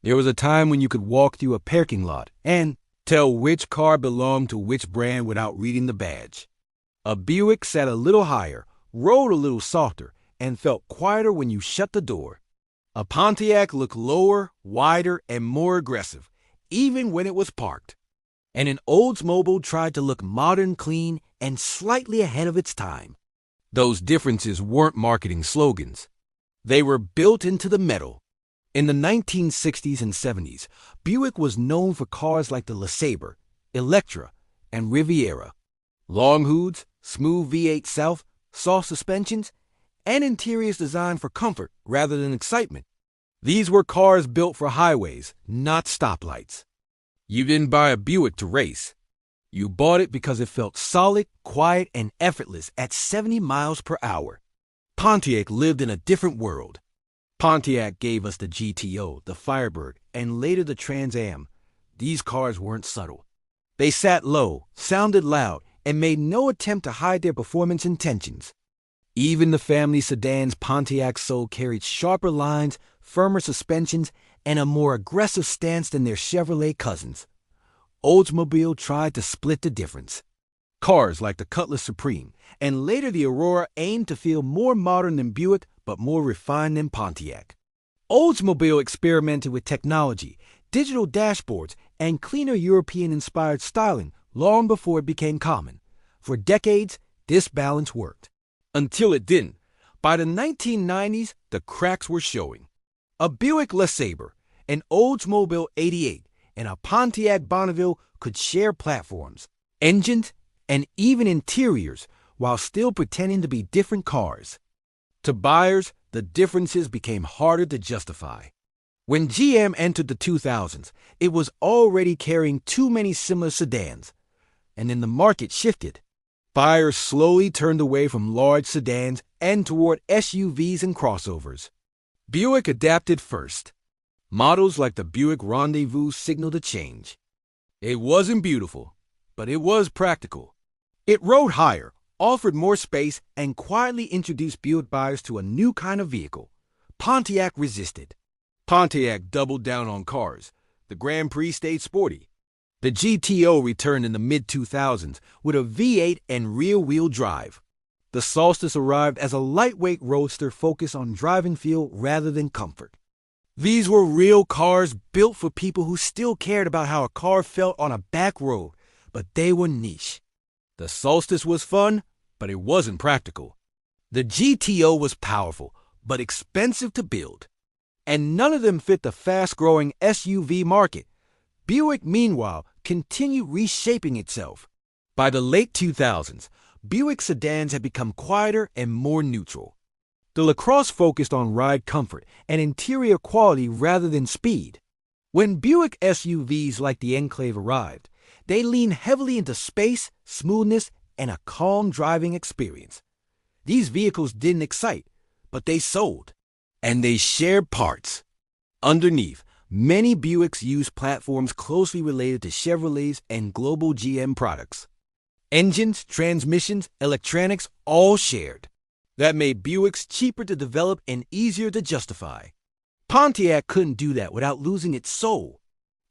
There was a time when you could walk through a parking lot and tell which car belonged to which brand without reading the badge. A Buick sat a little higher, rolled a little softer, and felt quieter when you shut the door. A Pontiac looked lower, wider, and more aggressive, even when it was parked. And an Oldsmobile tried to look modern, clean, and slightly ahead of its time. Those differences weren't marketing slogans. They were built into the metal. In the 1960s and 70s, Buick was known for cars like the LeSabre, Electra, and Riviera. Long hoods, smooth V8 South, soft suspensions, and interiors designed for comfort rather than excitement. These were cars built for highways, not stoplights. You didn't buy a Buick to race. You bought it because it felt solid, quiet, and effortless at 70 miles per hour. Pontiac lived in a different world. Pontiac gave us the GTO, the Firebird, and later the Trans Am. These cars weren't subtle. They sat low, sounded loud, and made no attempt to hide their performance intentions. Even the family sedans Pontiac sold carried sharper lines, firmer suspensions, and a more aggressive stance than their Chevrolet cousins. Oldsmobile tried to split the difference. Cars like the Cutlass Supreme and later the Aurora aimed to feel more modern than Buick but more refined than Pontiac. Oldsmobile experimented with technology, digital dashboards, and cleaner European-inspired styling long before it became common. For decades, this balance worked. Until it didn't. By the 1990s, the cracks were showing. A Buick LeSabre, an Oldsmobile 88, and a Pontiac Bonneville could share platforms, engines, and even interiors while still pretending to be different cars. To buyers, the differences became harder to justify. When GM entered the 2000s, it was already carrying too many similar sedans, and then the market shifted. Buyers slowly turned away from large sedans and toward SUVs and crossovers. Buick adapted first. Models like the Buick Rendezvous signaled a change. It wasn't beautiful, but it was practical. It rode higher, offered more space, and quietly introduced Buick buyers to a new kind of vehicle. Pontiac resisted. Pontiac doubled down on cars. The Grand Prix stayed sporty. The GTO returned in the mid-2000s with a V8 and rear-wheel drive. The Solstice arrived as a lightweight roadster focused on driving feel rather than comfort. These were real cars built for people who still cared about how a car felt on a back road, but they were niche. The Solstice was fun, but it wasn't practical. The GTO was powerful, but expensive to build. And none of them fit the fast-growing SUV market. Buick, meanwhile, continued reshaping itself. By the late 2000s, Buick sedans had become quieter and more neutral. The LaCrosse focused on ride comfort and interior quality rather than speed. When Buick SUVs like the Enclave arrived, they leaned heavily into space, smoothness, and a calm driving experience. These vehicles didn't excite, but they sold. And they shared parts. Underneath, many Buicks used platforms closely related to Chevrolets and global GM products. Engines, transmissions, electronics, all shared. That made Buicks cheaper to develop and easier to justify. Pontiac couldn't do that without losing its soul.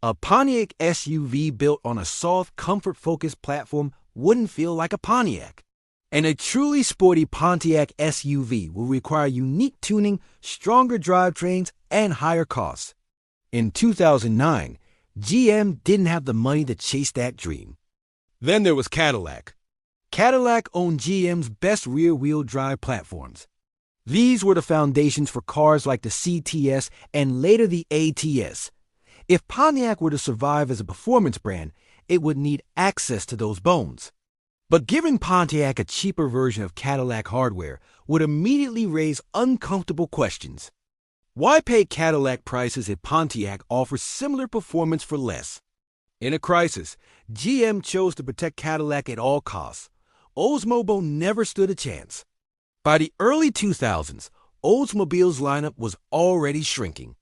A Pontiac SUV built on a soft, comfort-focused platform wouldn't feel like a Pontiac. And a truly sporty Pontiac SUV will require unique tuning, stronger drivetrains, and higher costs. In 2009, GM didn't have the money to chase that dream. Then there was Cadillac. Cadillac owned GM's best rear-wheel drive platforms. These were the foundations for cars like the CTS and later the ATS. If Pontiac were to survive as a performance brand, it would need access to those bones. But giving Pontiac a cheaper version of Cadillac hardware would immediately raise uncomfortable questions. Why pay Cadillac prices if Pontiac offers similar performance for less? In a crisis, GM chose to protect Cadillac at all costs. Oldsmobile never stood a chance. By the early 2000s, Oldsmobile's lineup was already shrinking.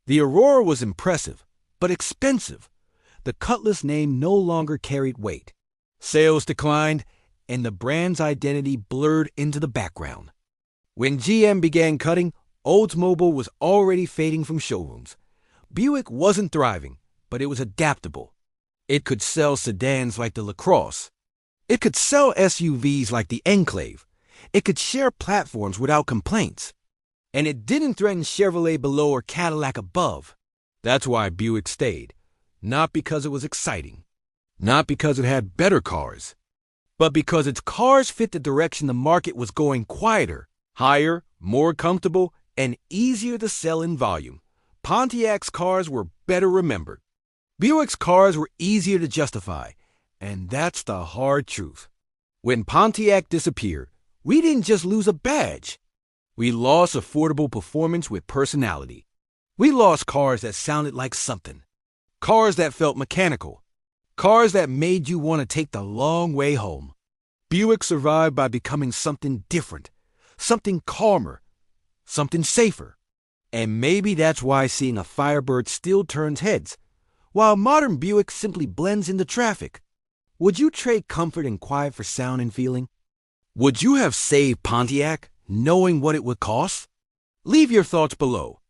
The Aurora was impressive, but expensive. The Cutlass name no longer carried weight. Sales declined, and the brand's identity blurred into the background. When GM began cutting, Oldsmobile was already fading from showrooms. Buick wasn't thriving, but it was adaptable. It could sell sedans like the LaCrosse. It could sell SUVs like the Enclave. It could share platforms without complaints. And it didn't threaten Chevrolet below or Cadillac above. That's why Buick stayed. Not because it was exciting. Not because it had better cars. But because its cars fit the direction the market was going: quieter, higher, more comfortable, and easier to sell in volume. Pontiac's cars were better remembered. Buick's cars were easier to justify. And that's the hard truth. When Pontiac disappeared, we didn't just lose a badge. We lost affordable performance with personality. We lost cars that sounded like something. Cars that felt mechanical. Cars that made you want to take the long way home. Buick survived by becoming something different, something calmer, something safer. And maybe that's why seeing a Firebird still turns heads, while modern Buick simply blends into traffic. Would you trade comfort and quiet for sound and feeling? Would you have saved Pontiac, knowing what it would cost? Leave your thoughts below.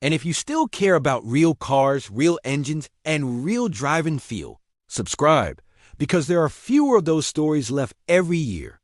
And if you still care about real cars, real engines, and real drive and feel, subscribe, because there are fewer of those stories left every year.